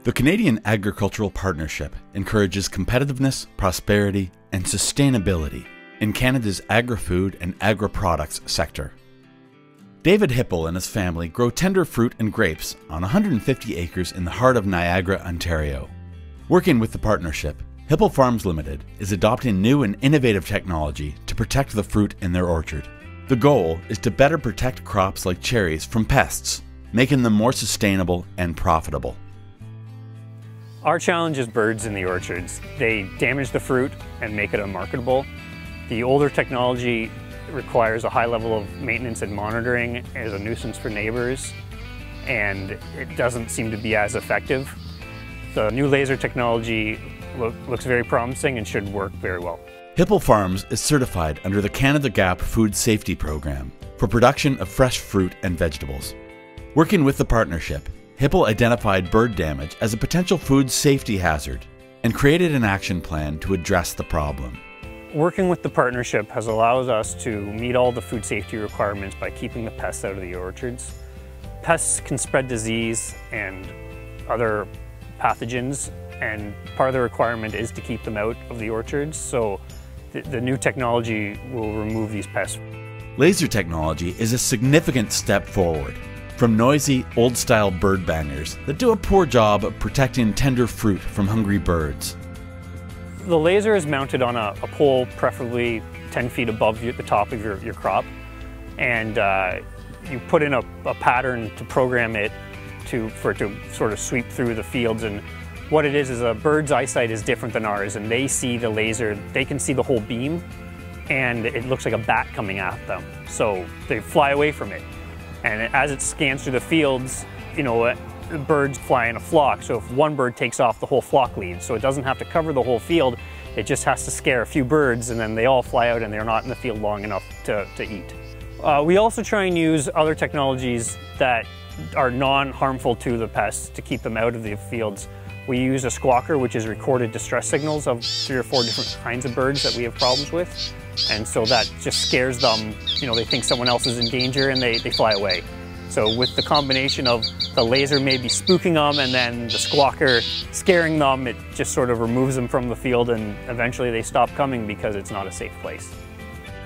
The Canadian Agricultural Partnership encourages competitiveness, prosperity, and sustainability in Canada's agri-food and agri-products sector. David Hipple and his family grow tender fruit and grapes on 150 acres in the heart of Niagara, Ontario. Working with the partnership, Hipple Farms Ltd. is adopting new and innovative technology to protect the fruit in their orchard. The goal is to better protect crops like cherries from pests, making them more sustainable and profitable. Our challenge is birds in the orchards. They damage the fruit and make it unmarketable. The older technology requires a high level of maintenance and monitoring, is a nuisance for neighbors, and it doesn't seem to be as effective. The new laser technology looks very promising and should work very well. Hipple Farms is certified under the Canada GAP Food Safety Program for production of fresh fruit and vegetables. Working with the partnership, Hipple identified bird damage as a potential food safety hazard and created an action plan to address the problem. Working with the partnership has allowed us to meet all the food safety requirements by keeping the pests out of the orchards. Pests can spread disease and other pathogens, and part of the requirement is to keep them out of the orchards, so the new technology will remove these pests. Laser technology is a significant step forward from noisy, old-style bird bangers that do a poor job of protecting tender fruit from hungry birds. The laser is mounted on a pole, preferably 10 feet above the top of your crop, and you put in a pattern to program it for it to sort of sweep through the fields. And what it is a bird's eyesight is different than ours, and they see the laser, they can see the whole beam, and it looks like a bat coming at them. So they fly away from it. And as it scans through the fields, you know, the birds fly in a flock, so if one bird takes off, the whole flock leaves. So it doesn't have to cover the whole field, it just has to scare a few birds, and then they all fly out and they're not in the field long enough to eat. We also try and use other technologies that are non-harmful to the pests to keep them out of the fields. We use a squawker, which is recorded distress signals of 3 or 4 different kinds of birds that we have problems with. And so that just scares them, you know, they think someone else is in danger and they fly away. So with the combination of the laser maybe spooking them and then the squawker scaring them, it just sort of removes them from the field, and eventually they stop coming because it's not a safe place.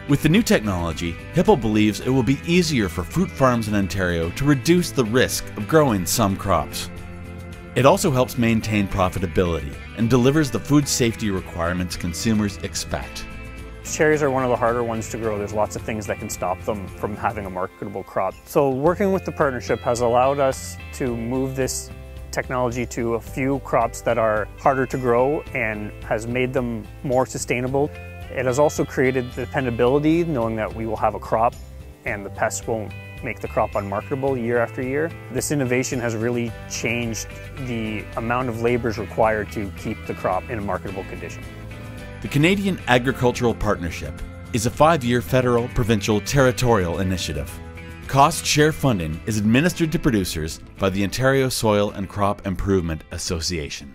With the new technology, Hipple believes it will be easier for fruit farms in Ontario to reduce the risk of growing some crops. It also helps maintain profitability and delivers the food safety requirements consumers expect. Cherries are one of the harder ones to grow. There's lots of things that can stop them from having a marketable crop. So working with the partnership has allowed us to move this technology to a few crops that are harder to grow and has made them more sustainable. It has also created dependability, knowing that we will have a crop and the pests won't make the crop unmarketable year after year. This innovation has really changed the amount of labor required to keep the crop in a marketable condition. The Canadian Agricultural Partnership is a 5-year federal, provincial, territorial initiative. Cost share funding is administered to producers by the Ontario Soil and Crop Improvement Association.